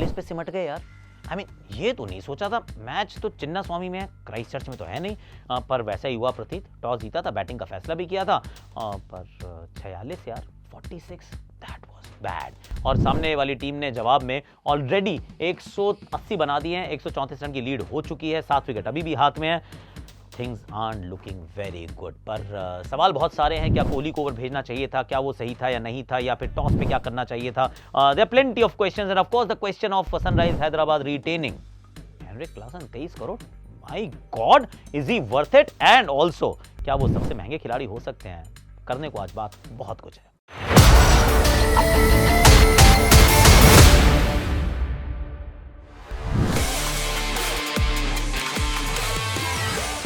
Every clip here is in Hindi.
46 पे सिमट गए यार। ये तो नहीं सोचा था। मैच तो चिन्ना स्वामी में है, क्राइस्ट चर्च में तो है नहीं, पर वैसा ही हुआ प्रतीत। टॉस जीता था, बैटिंग का फैसला भी किया था, पर 46 यार, 46, दैट वाज बैड। और सामने वाली टीम ने जवाब में ऑलरेडी 180 बना दिए हैं, 134 रन की लीड हो चुकी है, 7 विकेट अभी भी हाथ में है। Things are looking very good. पर सवाल बहुत सारे हैं। क्या कोहली को ओवर भेजना चाहिए था, क्या वो सही था या नहीं था, या फिर टॉस पे क्या करना चाहिए था? There are plenty of questions and of course the question of Sunrisers Hyderabad retaining Heinrich Klaasen 23 crore. My God, is he worth it? And also क्या वो सबसे महंगे खिलाड़ी हो सकते हैं? करने को आज बात बहुत कुछ है।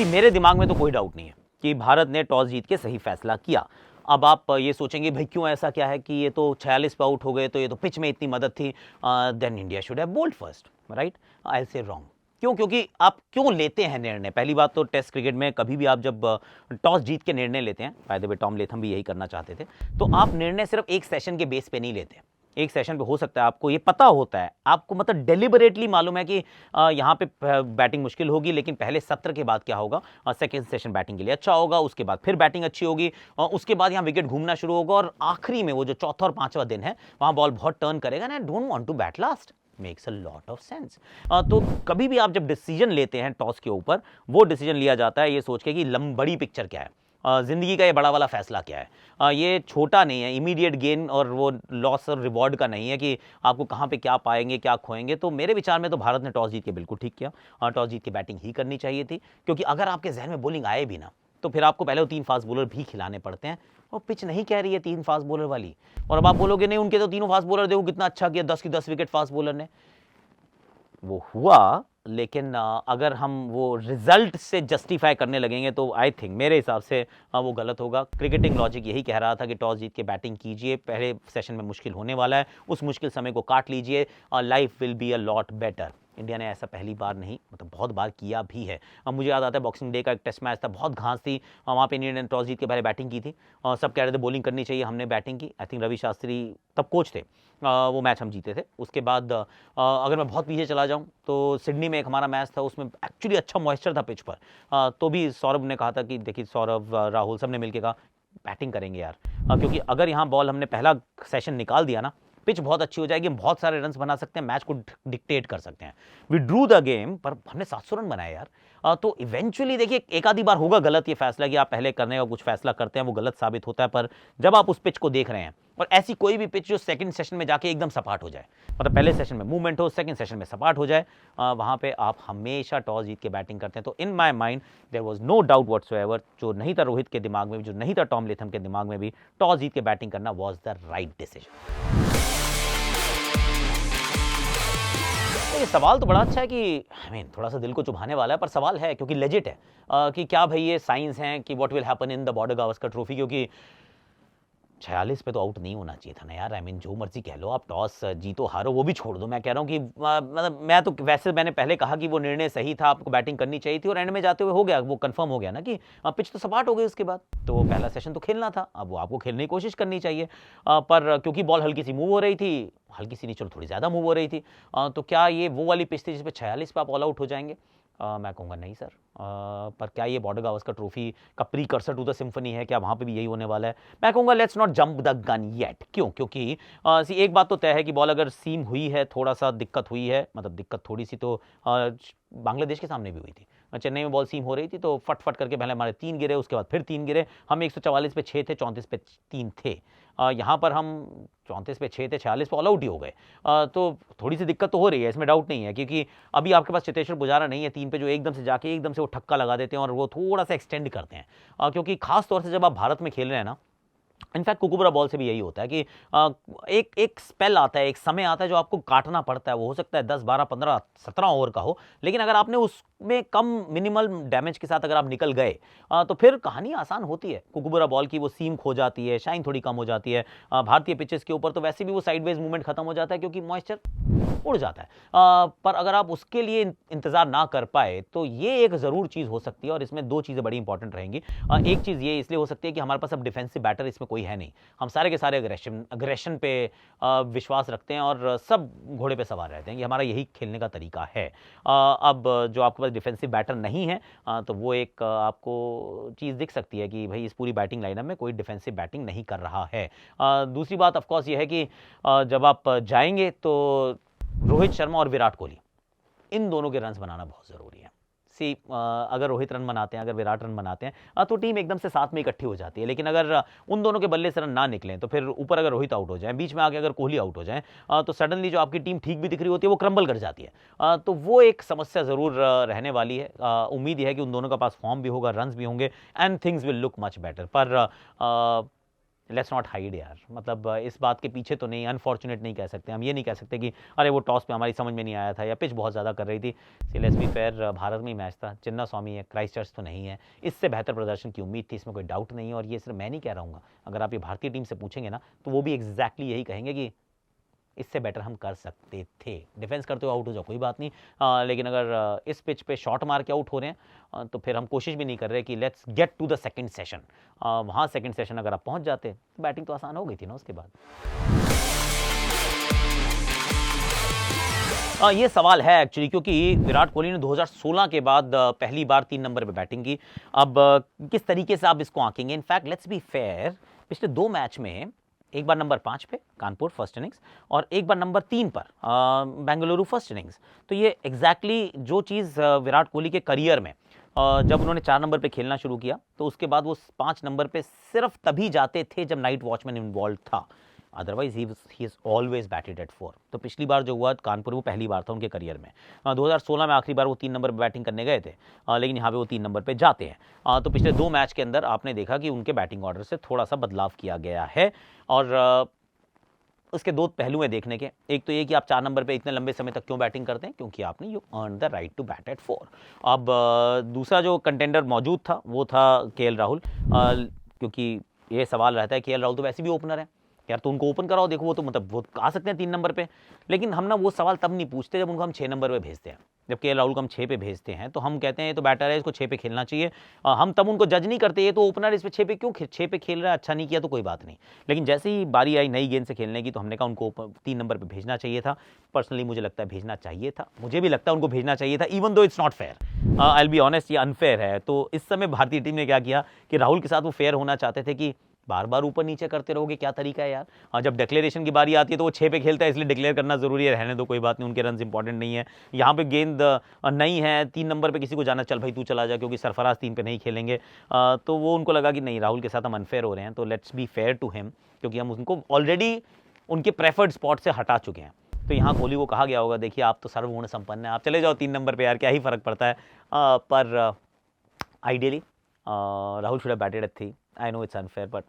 मेरे दिमाग में तो कोई डाउट नहीं है कि भारत ने टॉस जीत के सही फैसला किया। अब आप ये सोचेंगे भाई क्यों ऐसा क्या है कि ये तो 46 पे आउट हो गए, तो ये तो पिच में इतनी मदद थी, then India should have bowled first, right? I will say wrong. क्यों? क्योंकि आप क्यों लेते हैं निर्णय? पहली बात तो टेस्ट क्रिकेट में कभी भी आप जब टॉस जीत के निर्णय लेते हैं, by the way Tom Latham भी यही करना चाहते थे, तो आप निर्णय सिर्फ एक सेशन के बेस पे नहीं लेते। एक सेशन पे हो सकता है आपको ये पता होता है, आपको मतलब डेलिबरेटली मालूम है कि यहाँ पे बैटिंग मुश्किल होगी, लेकिन पहले सत्र के बाद क्या होगा, सेकेंड सेशन बैटिंग के लिए अच्छा होगा, उसके बाद फिर बैटिंग अच्छी होगी, उसके बाद यहाँ विकेट घूमना शुरू होगा, और आखिरी में वो जो चौथा और पांचवा दिन है वहाँ बॉल बहुत टर्न करेगा ना। Don't want to bat last, makes a lot of sense. तो कभी भी आप जब डिसीजन लेते हैं टॉस के ऊपर, वो डिसीजन लिया जाता है ये सोच के कि बड़ी पिक्चर क्या है, जिंदगी का ये बड़ा वाला फैसला क्या है। ये छोटा नहीं है, इमीडिएट गेन और वो लॉस और रिवॉर्ड का नहीं है कि आपको कहाँ पे क्या पाएंगे क्या खोएंगे। तो मेरे विचार में तो भारत ने टॉस जीत के बिल्कुल ठीक किया। टॉस जीत के बैटिंग ही करनी चाहिए थी, क्योंकि अगर आपके जहन में बॉलिंग आए भी ना, तो फिर आपको पहले वो 3 फास्ट बॉलर भी खिलाने पड़ते हैं, और पिच नहीं कह रही है 3 फास्ट बॉलर वाली। और अब आप बोलोगे नहीं उनके तो तीनों फास्ट बॉलर देखो कितना अच्छा किया, 10 की 10 विकेट फास्ट बॉलर ने। वो हुआ, लेकिन अगर हम वो रिजल्ट से जस्टिफाई करने लगेंगे तो आई थिंक मेरे हिसाब से वो गलत होगा। क्रिकेटिंग लॉजिक यही कह रहा था कि टॉस जीत के बैटिंग कीजिए, पहले सेशन में मुश्किल होने वाला है, उस मुश्किल समय को काट लीजिए, life will be a lot better. India ने ऐसा पहली बार नहीं, मतलब बहुत बार किया भी है। मुझे याद आता है बॉक्सिंग डे का एक टेस्ट मैच था, बहुत घास थी, वहाँ पे इंडिया ने टॉस जीत के पहले बैटिंग की थी, सब कह रहे थे बॉलिंग करनी चाहिए, हमने बैटिंग की। आई थिंक रवि शास्त्री तब कोच थे, वो मैच हम जीते थे। उसके बाद अगर मैं बहुत पीछे चला जाऊं तो सिडनी में एक हमारा मैच था, उसमें एक्चुअली अच्छा मॉइस्चर था पिच पर, तो भी सौरभ ने कहा था कि देखिए, सौरभ राहुल सब ने मिलकर कहा बैटिंग करेंगे यार, क्योंकि अगर यहाँ बॉल हमने पहला सेशन निकाल दिया ना, पिच बहुत अच्छी हो जाएगी, हम बहुत सारे रन्स बना सकते हैं, मैच को डिक्टेट कर सकते हैं। वी ड्रू द गेम, पर हमने 700 रन बनाए यार। तो इवेंचुअली देखिए, एक आधी बार होगा गलत ये फैसला कि आप पहले करने का कुछ फैसला करते हैं, वो गलत साबित होता है। पर जब आप उस पिच को देख रहे हैं, और ऐसी कोई भी पिच जो सेकंड सेशन में जाके एकदम सपाट हो जाए, मतलब पहले सेशन में मूवमेंट हो, सेकंड सेशन में सपाट हो जाए, वहां पे आप हमेशा टॉस जीत के बैटिंग करते हैं। तो in my mind there was no doubt whatsoever, जो नहीं था रोहित के दिमाग में भी, जो नहीं था टॉम लेथम के दिमाग में भी, टॉस जीत के बैटिंग करना वाज द राइट डिसीजन। ये सवाल तो बड़ा अच्छा है कि थोड़ा सा दिल को चुभाने वाला है, पर सवाल है क्योंकि लेजिट है, कि क्या भाई ये साइंस है कि what will happen in the border Gavaskar trophy, क्योंकि 46 पे तो आउट नहीं होना चाहिए था ना यार। जो मर्जी कह लो आप, टॉस जीतो हारो वो भी छोड़ दो, मैं कह रहा हूँ कि मतलब मैं तो वैसे मैंने पहले कहा कि वो निर्णय सही था, आपको बैटिंग करनी चाहिए थी, और एंड में जाते हुए हो गया, वो कंफर्म हो गया ना कि पिच तो सपाट हो गई उसके बाद, तो वो पहला सेशन तो खेलना था, अब वो आपको खेलने की कोशिश करनी चाहिए। पर क्योंकि बॉल हल्की सी मूव हो रही थी, हल्की सी नहीं चलो थोड़ी ज़्यादा मूव हो रही थी, तो क्या ये वो वाली पिच थी जिस पर 46 पे आप ऑल आउट हो जाएंगे? मैं कहूँगा नहीं सर। पर क्या ये बॉर्डर गावस्कर ट्रॉफी का प्रीकर्सर टू द सिम्फनी है? क्या वहाँ पे भी यही होने वाला है? मैं कहूँगा let's not jump the gun yet. क्यों? क्योंकि एक बात तो तय है कि बॉल अगर सीम हुई है, थोड़ा सा दिक्कत हुई है, मतलब दिक्कत थोड़ी सी तो बांग्लादेश के सामने भी हुई थी। चेन्नई में बॉल सीम हो रही थी तो फट फट करके पहले हमारे 3 गिरे, उसके बाद फिर 3 गिरे, हम 144 पे 6 थे, 34 पे 3 थे। यहाँ पर हम 34 पे 6 थे, 46 पे ऑल आउट ही हो गए। तो थोड़ी सी दिक्कत तो हो रही है, इसमें डाउट नहीं है, क्योंकि अभी आपके पास चेतेश्वर पुजारा नहीं है 3 पे, जो एकदम से जाके एकदम से वो ठक्का लगा देते हैं और वो थोड़ा सा एक्सटेंड करते हैं। क्योंकि खास तौर से जब आप भारत में खेल रहे हैं ना, इनफैक्ट कुकुबरा बॉल से भी यही होता है कि एक स्पेल आता है, एक समय आता है जो आपको काटना पड़ता है। वो हो सकता है 10, 12, 15, 17 ओवर का हो, लेकिन अगर आपने उसमें कम मिनिमल डैमेज के साथ अगर आप निकल गए, तो फिर कहानी आसान होती है। कुकुबरा बॉल की वो सीम खो जाती है, शाइन थोड़ी कम हो जाती है। भारतीय पिचेस के ऊपर तो वैसे भी वो साइडवेज मूवमेंट खत्म हो जाता है, क्योंकि मॉइस्चर उड़ जाता है। पर अगर आप उसके लिए इंतजार ना कर पाए, तो ये एक जरूर चीज हो सकती है, और इसमें 2 चीजें बड़ी इंपॉर्टेंट रहेंगी। एक चीज ये इसलिए हो सकती है कि हमारे पास अब डिफेंसिव बैटर इसमें कोई है नहीं। हम सारे के सारे अग्रेशन पे विश्वास रखते हैं और सब घोड़े पे सवार रहते हैं कि हमारा यही खेलने का तरीका है। अब जो आपके पास डिफेंसिव बैटर नहीं है तो वो एक आपको चीज़ दिख सकती है कि भाई इस पूरी बैटिंग लाइनअप में कोई डिफेंसिव बैटिंग नहीं कर रहा है। दूसरी बात ऑफकोर्स ये है कि जब आप जाएंगे तो रोहित शर्मा और विराट कोहली, इन दोनों के रन्स बनाना बहुत ज़रूरी है। अगर रोहित रन बनाते हैं, अगर विराट रन बनाते हैं तो टीम एकदम से साथ में इकट्ठी हो जाती है। लेकिन अगर उन दोनों के बल्ले से रन ना निकलें तो फिर ऊपर अगर रोहित आउट हो जाए, बीच में आके अगर कोहली आउट हो जाए तो सडनली जो आपकी टीम ठीक भी दिख रही होती है वो क्रम्बल कर जाती है। तो वो एक समस्या ज़रूर रहने वाली है। उम्मीद है कि उन दोनों के पास फॉर्म भी होगा, रन्स भी होंगे and things will look much better. पर लेट्स नॉट हाइड यार, मतलब इस बात के पीछे तो नहीं, अनफॉर्चुनेट नहीं कह सकते हम। ये नहीं कह सकते कि अरे वो टॉस पे हमारी समझ में नहीं आया था या पिच बहुत ज़्यादा कर रही थी। लेट्स बी फेयर, भारत में ही मैच था, चिन्ना स्वामी है, क्राइस्टचर्च तो नहीं है। इससे बेहतर प्रदर्शन की उम्मीद थी, इसमें कोई डाउट नहीं है। और ये सिर्फ मैं नहीं कह रहा हूँ, अगर आप ये भारतीय टीम से पूछेंगे ना तो वो भी एग्जैक्टली यही कहेंगे कि इससे बेटर हम कर सकते थे। डिफेंस करते हुए आउट हो जाओ कोई बात नहीं, लेकिन अगर इस पिच पे शॉट मार के आउट हो रहे हैं तो फिर हम कोशिश भी नहीं कर रहे कि let's get to the second session. वहाँ सेकंड सेशन अगर आप पहुँच जाते तो बैटिंग तो आसान हो गई थी ना उसके बाद। ये सवाल है एक्चुअली, क्योंकि विराट कोहली ने 2016 के बाद पहली बार 3 नंबर पे बैटिंग की। अब किस तरीके से आप इसको आंकेंगे? इनफैक्ट लेट्स बी फेयर, पिछले 2 मैच में एक बार नंबर 5 पे कानपुर फर्स्ट इनिंग्स और एक बार नंबर 3 पर बेंगलुरु फर्स्ट इनिंग्स। तो ये एग्जैक्टली जो चीज़ विराट कोहली के करियर में जब उन्होंने 4 नंबर पे खेलना शुरू किया तो उसके बाद वो 5 नंबर पे सिर्फ तभी जाते थे जब नाइट वॉचमैन इन्वॉल्व था, otherwise he is always batted at 4। तो पिछली बार जो हुआ कानपुर, वो पहली बार था उनके करियर में। 2016 में आखिरी बार वो 3 नंबर पर बैटिंग करने गए थे, लेकिन यहाँ पे वो 3 नंबर पे जाते हैं। तो पिछले 2 मैच के अंदर आपने देखा कि उनके बैटिंग ऑर्डर से थोड़ा सा बदलाव किया गया है। और उसके 2 पहलू हैं देखने के। एक तो ये कि आप 4 नंबर पे इतने लंबे समय तक क्यों बैटिंग करते हैं, क्योंकि आपने you earn the right to bat at 4। अब दूसरा जो कंटेंडर मौजूद था वो था केएल राहुल, क्योंकि ये सवाल रहता है केएल राहुल तो वैसे भी ओपनर है यार, तो उनको ओपन कराओ। देखो वो तो मतलब वो आ सकते हैं 3 नंबर पे, लेकिन हम ना वो सवाल तब नहीं पूछते जब उनको हम 6 नंबर पे भेजते हैं। जब केएल राहुल को हम 6 पे भेजते हैं तो हम कहते हैं ये तो बैटर है, इसको 6 पे खेलना चाहिए। हम तब उनको जज नहीं करते, ये तो ओपनर, इस पे 6 पे क्यों 6 पे खेल रहा है, अच्छा नहीं किया तो कोई बात नहीं। लेकिन जैसे ही बारी आई नई गेंद से खेलने की तो हमने कहा उनको 3 नंबर पर भेजना चाहिए था। पर्सनली मुझे लगता है भेजना चाहिए था, मुझे भी लगता है उनको भेजना चाहिए था, even though it's not fair. I will be honest, ये अनफेयर है। तो इस समय भारतीय टीम ने क्या किया कि राहुल के साथ वो फेयर होना चाहते थे कि बार बार ऊपर नीचे करते रहोगे, क्या तरीका है यार। जब डिक्लेरेशन की बारी आती है तो वो 6 पे खेलता है, इसलिए डिक्लेयर करना जरूरी है, रहने दो कोई बात नहीं, उनके रन इंपॉर्टेंट नहीं है। यहाँ पे गेंद नहीं है 3 नंबर पे, किसी को जाना चल भाई तू चला जा, क्योंकि सरफराज 3 पे नहीं खेलेंगे। तो वो उनको लगा कि नहीं, राहुल के साथ हम अनफेयर हो रहे हैं, तो let's be fair to him, क्योंकि हम उनको ऑलरेडी उनके प्रेफर्ड स्पॉट से हटा चुके हैं। तो यहाँ कोहली को कहा गया होगा देखिए आप तो सर्वगुण संपन्न है, आप चले जाओ 3 नंबर पर यार, क्या ही फर्क पड़ता है। पर ideally Rahul should have batted at 3। I know it's unfair, but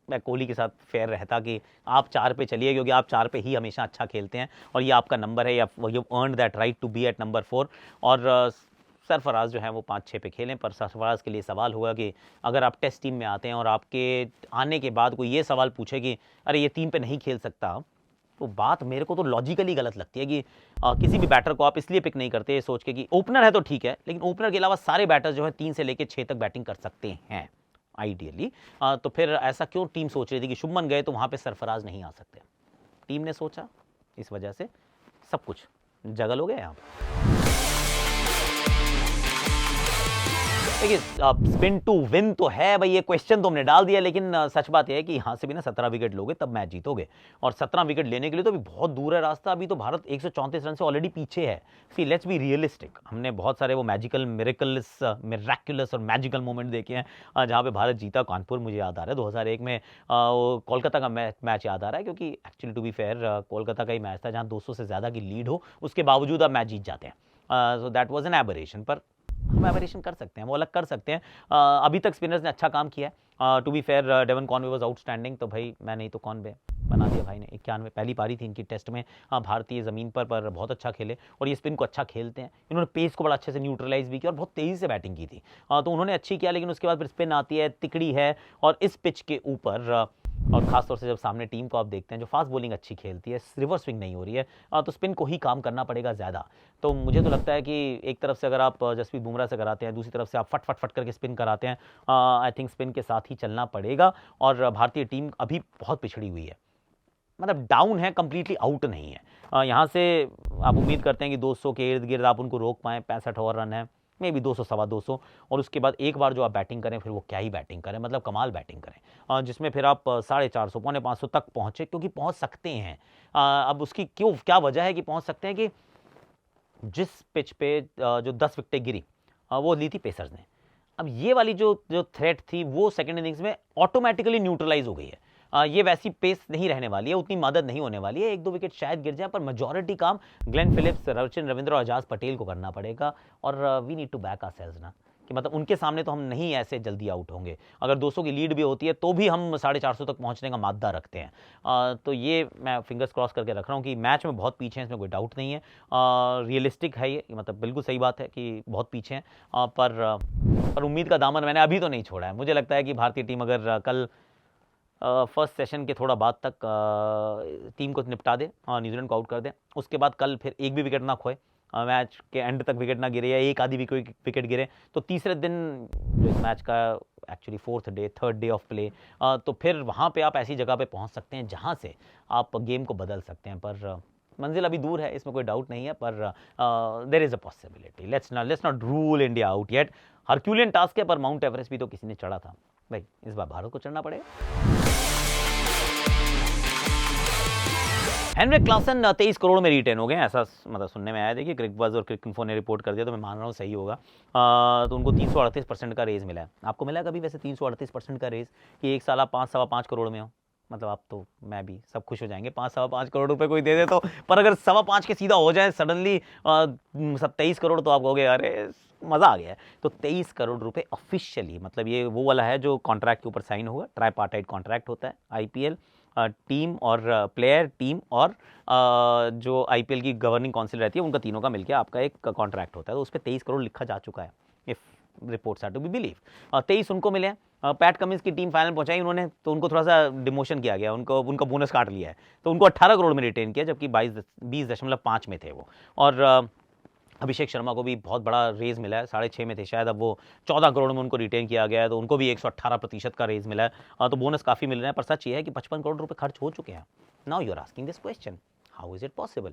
मैं कोहली के साथ फेयर रहता कि आप 4 पे चलिए, क्योंकि आप 4 पे ही हमेशा अच्छा खेलते हैं और ये आपका नंबर है, you earn that right to be at number 4। और सरफराज जो है वो 5-6 पे खेलें। पर सरफराज के लिए सवाल होगा कि अगर आप टेस्ट टीम में आते हैं और आपके आने के बाद कोई ये सवाल पूछे कि अरे ये 3 पे नहीं खेल सकता, तो बात मेरे को तो लॉजिकली गलत लगती है कि किसी भी बैटर को आप इसलिए पिक नहीं करते सोच के कि ओपनर है तो ठीक है, लेकिन ओपनर के अलावा सारे बैटर जो है 3 से लेकर 6 तक बैटिंग कर सकते हैं आइडियली। तो फिर ऐसा क्यों टीम सोच रही थी कि शुभमन गए तो वहां पे सरफराज नहीं आ सकते? टीम ने सोचा, इस वजह से सब कुछ जगल हो गया यहाँ पे। देखिए स्पिन टू विन तो है भाई, ये क्वेश्चन तो हमने डाल दिया, लेकिन सच बात यह है कि यहाँ से भी ना 17 विकेट लोगे तब मैच जीतोगे, और 17 विकेट लेने के लिए तो अभी बहुत दूर है रास्ता। अभी तो भारत 134 रन से ऑलरेडी पीछे है। सी लेट्स बी रियलिस्टिक, हमने बहुत सारे वो मैजिकल मिरेक्युलस और मैजिकल मोमेंट देखे हैं जहाँ पे भारत जीता। कानपुर मुझे याद आ रहा है 2001 में, कोलकाता का मैच याद आ रहा है, क्योंकि actually to be fair Kolkata का ही मैच था जहाँ 200 से ज़्यादा की लीड हो, उसके बावजूद आप मैच जीत जाते हैं। So that was an aberration. पर हम एवरेशन कर सकते हैं, वो अलग कर सकते हैं। अभी तक स्पिनर्स ने अच्छा काम किया है। To be fair Devon Conway was outstanding, तो भाई मैं नहीं तो कॉनवे बना दिया भाई ने। 91 पहली पारी थी इनकी टेस्ट में भारतीय ज़मीन पर बहुत अच्छा खेले, और ये स्पिन को अच्छा खेलते हैं। इन्होंने पेस को बड़ा अच्छे से न्यूट्रलाइज भी किया और बहुत तेज़ी से बैटिंग की थी। तो उन्होंने अच्छी किया, लेकिन उसके बाद फिर स्पिन आती है, तिकड़ी है, और इस पिच के ऊपर और खासतौर से जब सामने टीम को आप देखते हैं जो फास्ट बॉलिंग अच्छी खेलती है, रिवर्स स्विंग नहीं हो रही है, तो स्पिन को ही काम करना पड़ेगा ज़्यादा। तो मुझे तो लगता है कि एक तरफ से अगर आप जसप्रीत बुमराह से कराते हैं, दूसरी तरफ से आप फट फट फट करके स्पिन कराते हैं, आई थिंक स्पिन के साथ ही चलना पड़ेगा। और भारतीय टीम अभी बहुत पिछड़ी हुई है, मतलब डाउन है, कंप्लीटली आउट नहीं है। यहाँ से आप उम्मीद करते हैं कि 200 के इर्द गिर्द आप उनको रोक पाएँ, 65 ओवर रन है, मे बी 200 सवा 200, और उसके बाद एक बार जो आप बैटिंग करें फिर वो क्या ही बैटिंग करें, मतलब कमाल बैटिंग करें, जिसमें फिर आप 450 पौने 500 तक पहुँचे, क्योंकि पहुँच सकते हैं। अब उसकी क्या वजह है कि पहुँच सकते हैं कि जिस पिच पे जो 10 विकेटें गिरी वो ली थी पेसर्स ने। अब ये वाली जो थ्रेट थी वो सेकंड इनिंग्स में ऑटोमेटिकली न्यूट्रलाइज हो गई है। ये वैसी पेस नहीं रहने वाली है, उतनी मदद नहीं होने वाली है, 1-2 विकेट शायद गिर जाए, पर मेजॉरिटी काम ग्लेन फिलिप्स, रविचंद्रन रविंद्र और अजाज पटेल को करना पड़ेगा। और we need to back ourselves ना, कि मतलब उनके सामने तो हम नहीं ऐसे जल्दी आउट होंगे। अगर 200 की लीड भी होती है तो भी हम 450 तक पहुंचने का मादा रखते हैं। तो ये मैं फिंगर्स क्रॉस करके रख रहा हूँ कि मैच में बहुत पीछे हैं, इसमें कोई डाउट नहीं है। रियलिस्टिक है ये, मतलब बिल्कुल सही बात है कि बहुत पीछे हैं, पर उम्मीद का दामन मैंने अभी तो नहीं छोड़ा है। मुझे लगता है कि भारतीय टीम अगर कल फर्स्ट सेशन के थोड़ा बाद तक टीम को निपटा दे और न्यूजीलैंड को आउट कर दे, उसके बाद कल फिर एक भी विकेट ना खोए, मैच के एंड तक विकेट ना गिरे या एक आधी विकेट गिरे, तो तीसरे दिन जो इस मैच का actually third day of play, तो फिर वहाँ पे आप ऐसी जगह पे पहुँच सकते हैं जहाँ से आप गेम को बदल सकते हैं। पर मंजिल अभी दूर है, इसमें कोई डाउट नहीं है, पर there is a possibility. Let's not rule India out yet. Herculean task है, पर माउंट एवरेस्ट भी तो किसी ने चढ़ा था भाई, इस बार भारत को चढ़ना पड़ेगा। हेनरिक क्लासन 23 करोड़ में रिटेन हो गए, ऐसा मतलब सुनने में आया। देखिए क्रिकबज़ और क्रिकइन्फो ने रिपोर्ट कर दिया, तो मैं मान रहा हूँ सही होगा। तो उनको 338% का रेज मिला है। आपको मिला कभी वैसे 338% का रेज, कि एक साल आप 5-5.25 करोड़ में हो? मतलब आप तो मैं भी सब खुश हो जाएंगे, 5-5.25 करोड़ रुपए कोई दे दे तो। पर अगर 5.25 के सीधा हो जाए सडनली 27 करोड़, तो आप कहोगे अरे मज़ा आ गया है। तो 23 करोड़ रुपए ऑफिशियली, मतलब ये वो वाला है जो कॉन्ट्रैक्ट के ऊपर साइन होगा, ट्राईपार्टाइट कॉन्ट्रैक्ट होता है। आईपीएल टीम और प्लेयर, टीम और जो आईपीएल की गवर्निंग काउंसिल रहती है, उनका तीनों का मिलकर आपका एक कॉन्ट्रैक्ट होता है। तो उस पर 23 करोड़ लिखा जा चुका है, if reports are to be believe. 23 उनको मिले हैं। पैट कमिंस की टीम फाइनल पहुंचाई उन्होंने, तो उनको थोड़ा सा डिमोशन किया गया, उनका बोनस काट लिया है, तो उनको 18 करोड़ में रिटेन किया, जबकि 20.5 में थे वो। और अभिषेक शर्मा को भी बहुत बड़ा रेज मिला है, 6.5 में थे शायद, अब वो 14 करोड़ में उनको रिटेन किया गया है, तो उनको भी 118% का रेज मिला है। तो बोनस काफ़ी मिल रहे हैं। पर सच ये है कि 55 करोड़ रुपए खर्च हो चुके हैं। Now you are asking this question, how is it possible?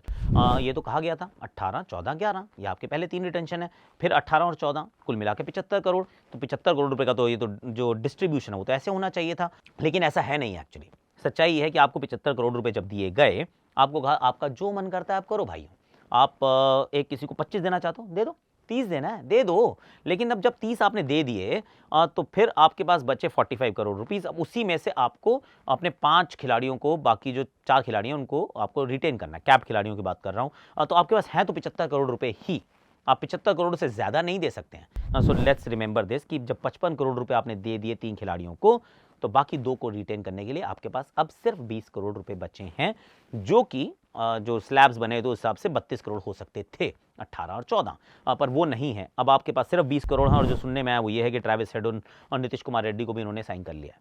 ये तो कहा गया था 18, 14, 11, ये आपके पहले 3 रिटेंशन है, फिर 18 और 14 कुल मिला के 75 करोड़। तो 75 करोड़ रुपए का तो ये तो जो डिस्ट्रीब्यूशन है वो तो ऐसे होना चाहिए था, लेकिन ऐसा है नहीं। एक्चुअली सच्चाई ये है कि आपको 75 करोड़ रुपए जब दिए गए, आपको कहा आपका जो मन करता है आप करो भाई। आप एक किसी को 25 देना चाहते हो, दे दो। 30 देना है, दे दो। लेकिन अब जब 30 आपने दे दिए, तो फिर आपके पास बचे 45 करोड़ रुपीस। अब उसी में से आपको अपने 5 खिलाड़ियों को, बाकी जो 4 खिलाड़ी हैं उनको आपको रिटेन करना है। कैप खिलाड़ियों की बात कर रहा हूं। तो आपके पास है तो 75 करोड़ रुपए ही, आप 75 करोड़ से ज्यादा नहीं दे सकते हैं। सो लेट्स रिमेंबर दिस, कि जब 55 करोड़ रुपए आपने दे दिए 3 खिलाड़ियों को, तो बाकी 2 को रिटेन करने के लिए आपके पास अब सिर्फ 20 करोड़ रुपए बचे हैं, जो कि जो स्लैब्स बने तो उस हिसाब से 32 करोड़ हो सकते थे, 18 और 14, पर वो नहीं है। अब आपके पास सिर्फ 20 करोड़ हैं। और जो सुनने में आया वो ये है कि ट्रैविस हेड और नीतीश कुमार रेड्डी को भी इन्होंने साइन कर लिया है।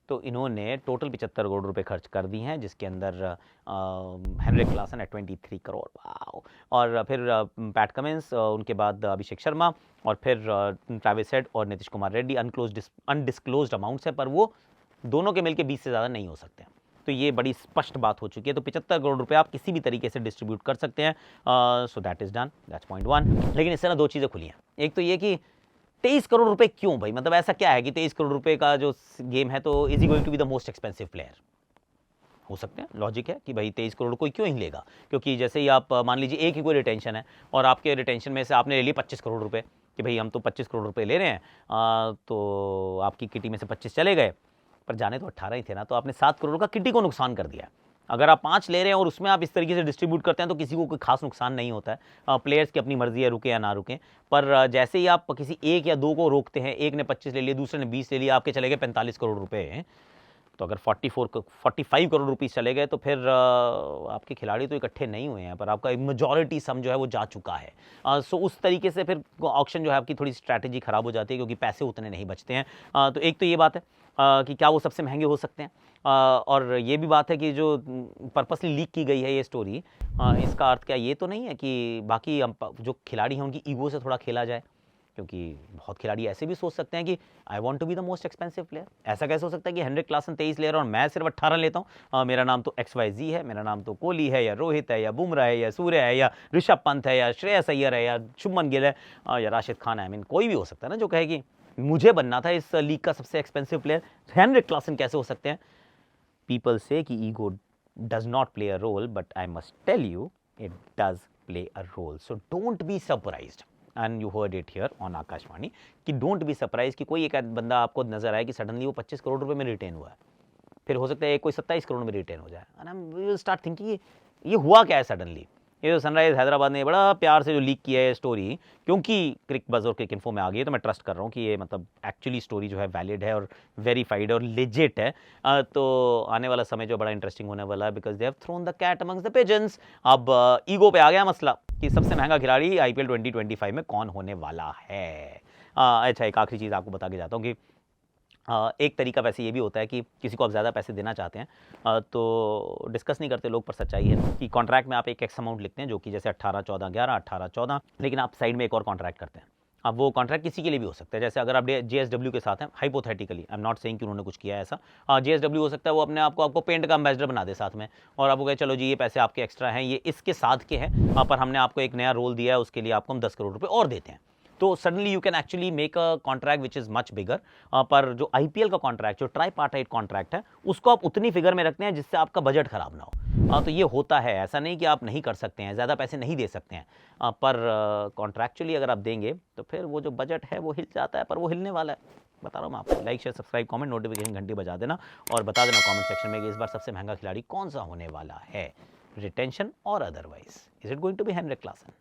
तो इन्होंने टोटल 75 करोड़ रुपए खर्च कर दी हैं, जिसके अंदर Heinrich Klaasen at 23 crore, wow. और फिर पैट कमिंस, उनके बाद अभिषेक शर्मा, और फिर ट्रैविस हेड और नीतीश कुमार रेड्डी। अनडिस्क्लोज्ड अमाउंट्स है, पर वो दोनों के मिलकर 20 से ज़्यादा नहीं हो सकते। तो ये बड़ी स्पष्ट बात हो चुकी है। तो 75 करोड़ रुपए आप किसी भी तरीके से डिस्ट्रीब्यूट कर सकते हैं। So that is done, that's point 1। लेकिन इससे ना 2 चीज़ें खुली हैं। एक तो ये कि 23 करोड़ रुपए क्यों भाई, मतलब ऐसा क्या है कि 23 करोड़ रुपए का जो गेम है, तो is he going to be the most expensive player? हो सकते हैं, लॉजिक है कि भाई 23 करोड़ कोई क्यों ही लेगा, क्योंकि जैसे ही आप मान लीजिए एक ही कोई रिटेंशन है, और आपके रिटेंशन में से आपने ले लिए 25 करोड़ रुपए, कि भाई हम तो 25 करोड़ रुपए ले रहे हैं, तो आपकी किटी में से 25 चले गए, पर जाने तो 18 ही थे ना, तो आपने 7 करोड़ का किटी को नुकसान कर दिया। अगर आप 5 ले रहे हैं और उसमें आप इस तरीके से डिस्ट्रीब्यूट करते हैं, तो किसी को कोई खास नुकसान नहीं होता है। प्लेयर्स की अपनी मर्जी है, रुके या ना रुके। पर जैसे ही आप किसी एक या 2 को रोकते हैं, एक ने 25 ले लिए, दूसरे ने 20 ले लिया, आपके चले गए 45 करोड़ रुपए, तो अगर 45 करोड़ रुपीस चले गए तो फिर आपके खिलाड़ी तो इकट्ठे नहीं हुए हैं, पर आपका मेजॉरिटी सम जो है वो जा चुका है। सो उस तरीके से फिर ऑक्शन जो है आपकी थोड़ी स्ट्रैटेजी खराब हो जाती है, क्योंकि पैसे उतने नहीं बचते हैं। तो एक तो ये बात है कि क्या वो सबसे महंगे हो सकते हैं, और ये भी बात है कि जो पर्पसली लीक की गई है ये स्टोरी, इसका अर्थ क्या ये तो नहीं है कि बाकी जो खिलाड़ी हैं उनकी ईगो से थोड़ा खेला जाए, क्योंकि बहुत खिलाड़ी ऐसे भी सोच सकते हैं कि I want to be the most expensive player. ऐसा कैसे हो सकता है कि हेनरिक क्लासन 23 ले रहा और मैं सिर्फ 18 लेता हूँ, मेरा नाम तो XYZ है, मेरा नाम तो कोहली है या रोहित है या बुमराह है या सूर्य है या ऋषभ पंत है या श्रेयस अय्यर है या शुभमन गिल है या राशिद खान है। आई मीन कोई भी हो सकता है ना जो कहे कि मुझे बनना था इस लीग का सबसे एक्सपेंसिव प्लेयर। हेनरिक क्लासन कैसे हो सकते हैं? पीपल से कि ego does not play a role, but I must tell you it does play a role. So don't be surprised, and you heard it here on Akashvani, कि डोंट बी सरप्राइज कि कोई एक बंदा आपको नजर आए कि सडनली वो 25 करोड़ रुपए में रिटेन हुआ है, फिर हो सकता है कोई 27 करोड़ में रिटेन हो जाए, and we will start thinking ये हुआ क्या है सडनली। ये जो सनराइज हैदराबाद ने बड़ा प्यार से जो लीक किया है स्टोरी, क्योंकि क्रिक बज़ और क्रिक इन्फो में आ गई है, तो मैं ट्रस्ट कर रहा हूँ कि ये मतलब एक्चुअली स्टोरी जो है वैलिड है और वेरीफाइड और लेजिट है। तो आने वाला समय जो बड़ा इंटरेस्टिंग होने वाला है, because they have thrown the cat amongst the pigeons. अब ईगो पे आ गया मसला कि सबसे महंगा खिलाड़ी IPL 2025 में कौन होने वाला है। अच्छा, एक आखिरी चीज़ आपको बता के जाता हूँ कि एक तरीका वैसे ये भी होता है कि किसी को आप ज़्यादा पैसे देना चाहते हैं, तो डिस्कस नहीं करते लोग, पर सच्चाई है कि कॉन्ट्रैक्ट में आप एक एक्स अमाउंट लिखते हैं, जो कि जैसे 18 14 11 18 14, लेकिन आप साइड में एक और कॉन्ट्रैक्ट करते हैं। अब वो कॉन्ट्रैक्ट किसी के लिए भी हो सकता है, जैसे अगर आप JSW के साथ हैं, hypothetically, I am not saying कि उन्होंने कुछ किया है ऐसा, JSW हो सकता है वो अपने आपको पेंट का एम्बेसडर बना दे साथ में, और आपको कहे चलो जी ये पैसे आपके एक्स्ट्रा हैं, ये इसके साथ के हैं, पर हमने आपको एक नया रोल दिया है, उसके लिए आपको हम 10 करोड़ रुपए और देते हैं। तो suddenly you can actually make a contract which is much bigger. पर जो IPL का कॉन्ट्रैक्ट, जो ट्राईपार्टाइट कॉन्ट्रैक्ट है, उसको आप उतनी फिगर में रखते हैं जिससे आपका बजट खराब ना हो। तो ये होता है, ऐसा नहीं कि आप नहीं कर सकते हैं, ज़्यादा पैसे नहीं दे सकते हैं, पर कॉन्ट्रैक्चुअली अगर आप देंगे तो फिर वो जो बजट है वो हिल जाता है, पर वो हिलने वाला है, बता रहा हूँ मैं आपको। Like share subscribe comment notification घंटी बजा देना, और बता देना कमेंट सेक्शन में कि इस बार सबसे महंगा खिलाड़ी कौन सा होने वाला है, रिटेंशन और otherwise. Is it going to be Heinrich Klaasen?